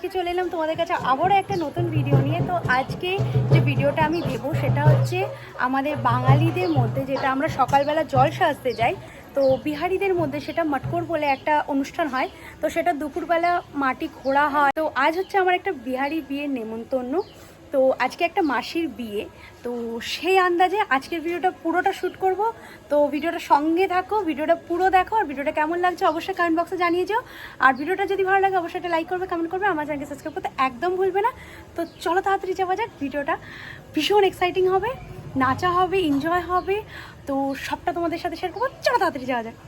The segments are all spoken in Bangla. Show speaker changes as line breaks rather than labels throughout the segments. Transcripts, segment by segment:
আজকে চলে এলাম তোমাদের কাছে আবারও একটা নতুন ভিডিও নিয়ে। তো আজকে যে ভিডিওটা আমি দেবো সেটা হচ্ছে আমাদের বাঙালিদের মধ্যে যেটা আমরা সকালবেলা জল সাজতে যাই, তো বিহারিদের মধ্যে সেটা মটকর বলে একটা অনুষ্ঠান হয়। তো সেটা দুপুরবেলা মাটি ঘোরা হয়। তো আজ হচ্ছে আমার একটা বিহারি বিয়ের নেমন্তন্ন। তো আজকে একটা মাসির বিয়ে, তো সেই আন্দাজে আজকের ভিডিওটা পুরোটা শ্যুট করব। তো ভিডিওটা সঙ্গে থাকো, ভিডিওটা পুরো দেখো, আর ভিডিওটা কেমন লাগছে অবশ্যই কমেন্ট বক্সে জানিয়ে যাও। আর ভিডিওটা যদি ভালো লাগে অবশ্যই একটা লাইক করবে, কমেন্ট করবে, আমার চ্যানেলকে সাবস্ক্রাইব করতে একদম ভুলবে না। তো চলো তাড়াতাড়ি যাওয়া যাক। ভিডিওটা ভীষণ এক্সাইটিং হবে, নাচা হবে, এনজয় হবে, তো সবটা তোমাদের সাথে শেয়ার করবো। চলো তাড়াতাড়ি যাওয়া যাক।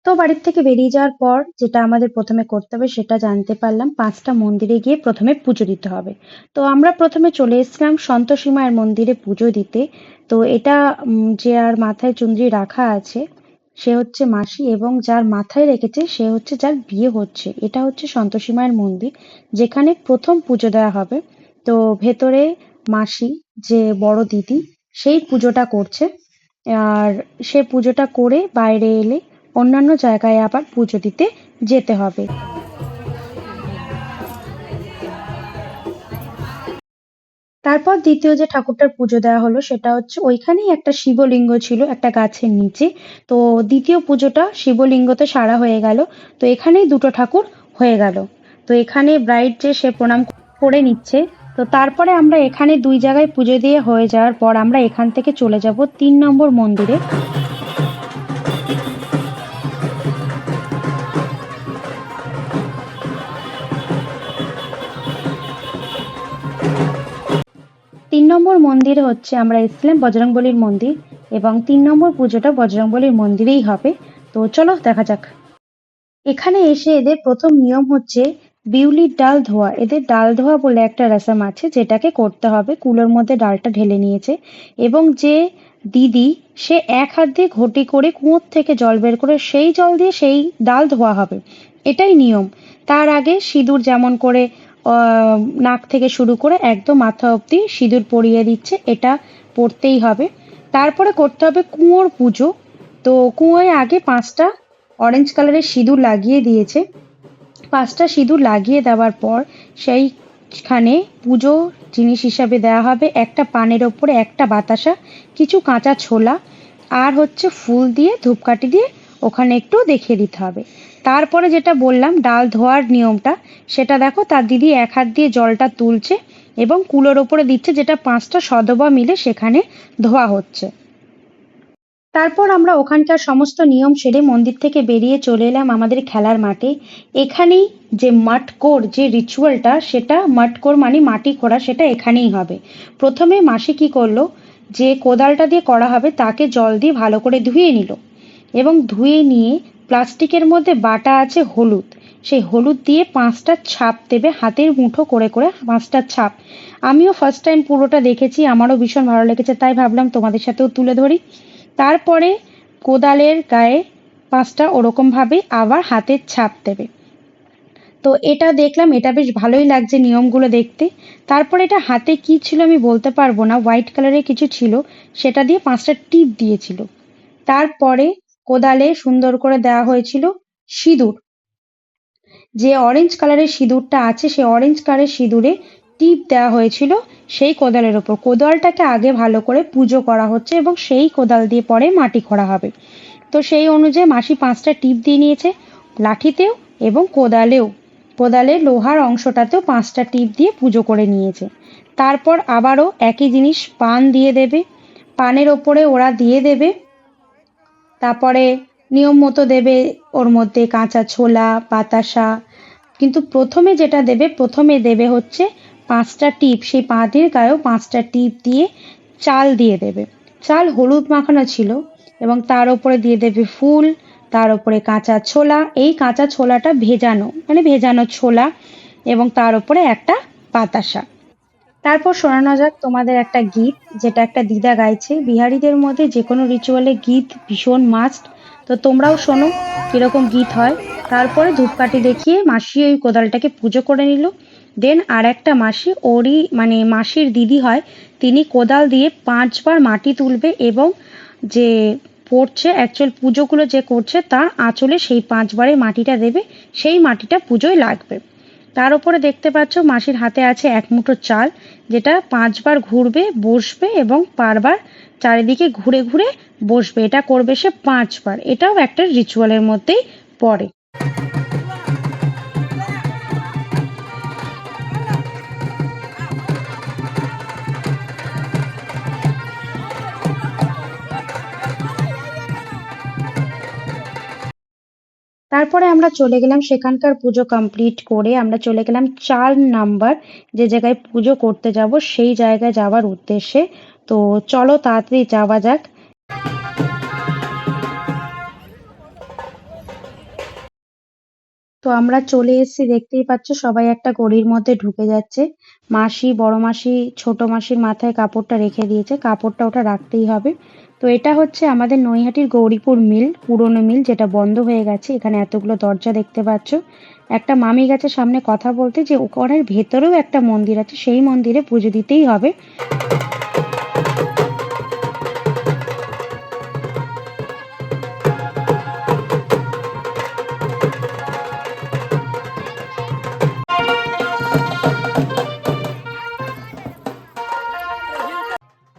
তো বাড়ির থেকে বেরিয়ে যাওয়ার পর যেটা আমাদের প্রথমে করতে হবে সেটা জানতে পারলাম, 5টা মন্দিরে গিয়ে প্রথমে পুজো দিতে হবে। তো আমরা প্রথমে চলে এসেছিলাম সন্তোষী মায়ের মন্দিরে পুজো দিতে। তো এটা যে আর মাথায় চুনরি রাখা আছে সে হচ্ছে মাসি, এবং যার মাথায় রেখেছে সে হচ্ছে যার বিয়ে হচ্ছে। এটা হচ্ছে সন্তোষী মায়ের মন্দির, যেখানে প্রথম পুজো দেওয়া হবে। তো ভেতরে মাসি, যে বড় দিদি, সেই পুজোটা করছে। আর সে পুজোটা করে বাইরে এলে অন্যান্য জায়গায় আবার পুজো দিতে যেতে হবে। তারপর দ্বিতীয় যে ঠাকুরটার পুজো দেওয়া হলো সেটা হচ্ছে ওইখানেই একটা শিবলিঙ্গ ছিল একটা গাছের নিচে। তো দ্বিতীয় পুজোটা শিবলিঙ্গতে সারা হয়ে গেল। তো এখানেই দুটো ঠাকুর হয়ে গেল। তো এখানে ব্রাইড যে সে প্রণাম করে নিচ্ছে। তো তারপরে আমরা এখানে 2 জায়গায় পুজো দিয়ে হয়ে যাওয়ার পর আমরা এখান থেকে চলে যাব 3 নম্বর মন্দিরে। 3 নম্বর মন্দিরে হচ্ছে আমরা এসেছিলাম বজরংবলীর মন্দির, এবং 3 নম্বর পুজোটা বজরংবলীর মন্দিরেই হবে। তো চলো দেখা যাক। এখানে এসে এদের প্রথম নিয়ম হচ্ছে বিউলির ডাল ধোয়া। এদের ডাল ধোয়া বলে একটা রসম আছে যেটাকে করতে হবে। কুলোর মধ্যে ডালটা ঢেলে নিয়েছে, এবং যে দিদি সে এক হাত দিয়ে ঘটি করে কুয়োর থেকে জল বের করে সেই জল দিয়ে সেই ডাল ধোয়া হবে, এটাই নিয়ম। তার আগে সিঁদুর যেমন করে নাক থেকে শুরু করে একদম মাথা অবধি সিঁদুর পরিয়ে দিচ্ছে, এটা পড়তেই হবে। তারপরে করতে হবে কুয়োর পুজো। তো কুয়োয় আগে 5টা অরেঞ্জ কালারের সিঁদুর লাগিয়ে দিয়েছে। 5টা সিঁদুর লাগিয়ে দেওয়ার পর সেইখানে পুজো জিনিস হিসাবে দেওয়া হবে একটা পানের ওপরে একটা বাতাসা, কিছু কাঁচা ছোলা, আর হচ্ছে ফুল দিয়ে ধূপকাঠি দিয়ে ওখানে একটু দেখিয়ে দিতে হবে। তারপরে যেটা বললাম ডাল ধোয়ার নিয়মটা, সেটা দেখো তার দিদি এক হাত দিয়ে জলটা তুলছে এবং কুলোর ওপরে দিচ্ছে, যেটা 5টা সদবা মিলে সেখানে ধোয়া হচ্ছে। তারপর আমরা ওখানকার সমস্ত নিয়ম সেরে মন্দির থেকে বেরিয়ে চলে এলাম আমাদের খেলার মাঠে। এখানেই যে মটকোর যে রিচুয়ালটা, সেটা মটকোর মানে মাটি খোঁড়া, সেটা এখানেই হবে। প্রথমে মাসি কি করলো, যে কোদালটা দিয়ে করা হবে তাকে জল দিয়ে ভালো করে ধুয়ে নিল, এবং ধুয়ে নিয়ে প্লাস্টিকের মধ্যে বাটা আছে হলুদ, সেই হলুদ দিয়ে 5টা ছাপ দেবে, হাতের মুঠো করে করে 5টা ছাপ। আমিও ফার্স্ট টাইম পুরোটা দেখেছি, আমারও ভীষণ ভালো লেগেছে, তাই ভাবলাম তোমাদের সাথেও তুলে ধরি। তারপরে কোদালের গায়ে 5টা ওরকম ভাবে আবার হাতের ছাপ দেবে। তো এটা দেখলাম, এটা বেশ ভালোই লাগছে নিয়মগুলো দেখতে। তারপরে এটা হাতে কি ছিল আমি বলতে পারবো না, হোয়াইট কালারের কিছু ছিল, সেটা দিয়ে 5টা টিপ দিয়েছিল। তারপরে কোদালে সুন্দর করে দেওয়া হয়েছিল সিঁদুর। যে অরেঞ্জ কালারের সিঁদুরটা আছে সেই অরেঞ্জ কালারের সিঁদুরে টিপ দেওয়া হয়েছিল সেই কোদালের ওপর। কোদালটাকে আগে ভালো করে পুজো করা হচ্ছে এবং সেই কোদাল দিয়ে পরে মাটি খোঁড়া হবে। তো সেই অনুযায়ী মাসি 5টা টিপ দিয়ে নিয়েছে, লাঠিতেও এবং কোদালেও। কোদালের লোহার অংশটাতেও 5টা টিপ দিয়ে পুজো করে নিয়েছে। তারপর আবারও একই জিনিস পান দিয়ে দেবে, পানের ওপরে ওরা দিয়ে দেবে। তারপরে নিয়ম মতো দেবে ওর মধ্যে কাঁচা ছোলা, বাতাসা। কিন্তু প্রথমে দেবে হচ্ছে 5টা টিপ, সেই পাটির গায়েও 5টা টিপ দিয়ে চাল দিয়ে দেবে। চাল হলুদ মাখানো ছিল, এবং তার উপরে দিয়ে দেবে ফুল, তার উপরে কাঁচা ছোলা, এই কাঁচা ছোলাটা ভেজানো মানে ভেজানো ছোলা, এবং তার উপরে একটা বাতাসা। তারপর শোনানো যাক তোমাদের একটা গীত, যেটা একটা দিদা গাইছে। বিহারীদের মধ্যে যে কোনো রিচুয়ালে গীত ভীষণ মাস্ট। তো তোমরাও শোনো কিরকম গীত হয়। তারপরে ধূপকাঠি দেখিয়ে মাসি ওই কোদালটাকে পুজো করে নিল। দেন আর একটা মাসি, ওরই মানে মাসির দিদি হয়, তিনি কোদাল দিয়ে 5বার মাটি তুলবে এবং যে পড়ছে অ্যাকচুয়াল পুজোগুলো যে করছে তার আঁচলে সেই 5বারে মাটিটা দেবে, সেই মাটিটা পুজোয় লাগবে। তার উপরে দেখতে পাচ্ছ মাসির হাতে আছে এক মুঠো চাল, যেটা 5বার ঘুরবে, বসবে এবং বারবার চারিদিকে ঘুরে ঘুরে বসবে। এটা করবে সে 5বার। এটাও একটা রিচুয়ালের মধ্যেই পড়ে। তারপরে আমরা চলে গেলাম, সেখানকার পুজো কমপ্লিট করে আমরা চলে গেলাম 4 নাম্বার যে জায়গায় পুজো করতে যাব, সেই জায়গায় যাওয়ার উদ্দেশ্যে। তো চলো তাড়াতাড়ি যাওয়া যাক। তো আমরা চলে এসেছি, দেখতেই পাচ্ছ সবাই একটা গড়ির মধ্যে ঢুকে যাচ্ছে। মাসি, বড় মাসি, ছোট মাসির মাথায় কাপড়টা রেখে দিয়েছে, কাপড়টা ওটা রাখতেই হবে। তো এটা হচ্ছে আমাদের নৈহাটির গৌরীপুর মিল, পুরনো মিল, যেটা বন্ধ হয়ে গেছে। এখানে এতগুলো দরজা দেখতে পাচ্ছ। একটা মামি গেছে সামনে কথা বলতে, যে ওখানের ভেতরেও একটা মন্দির আছে, সেই মন্দিরে পুজো দিতেই হবে।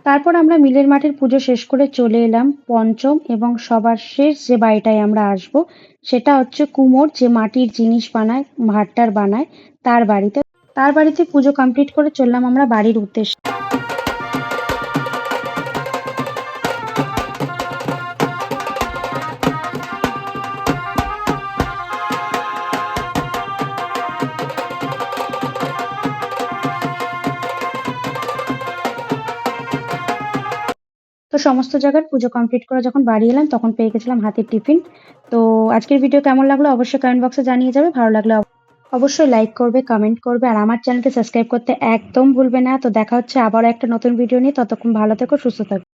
তারপর আমরা মিলের মাঠের পুজো শেষ করে চলে এলাম পঞ্চম এবং সবার শেষ যে বাড়িটায় আমরা আসব, সেটা হচ্ছে কুমোর, যে মাটির জিনিস বানায়, ভাট্টার বানায়, তার বাড়িতে। তার বাড়িতে পুজো কমপ্লিট করে চললাম আমরা বাড়ির উদ্দেশ্যে। তো সমস্ত জায়গার পুজো কমপ্লিট করে যখন বাড়ি এলাম, তখন পেয়ে গেছিলাম হাতের টিফিন। তো আজকের ভিডিও কেমন লাগলো অবশ্যই কমেন্ট বক্সে জানিয়ে যাবে। ভালো লাগলে অবশ্যই লাইক করবে, কমেন্ট করবে, আর আমার চ্যানেলকে সাবস্ক্রাইব করতে একদম ভুলবে না। তো দেখা হচ্ছে আবারও একটা নতুন ভিডিও নিয়ে। ততক্ষণ ভালো থেকো, সুস্থ থাকো।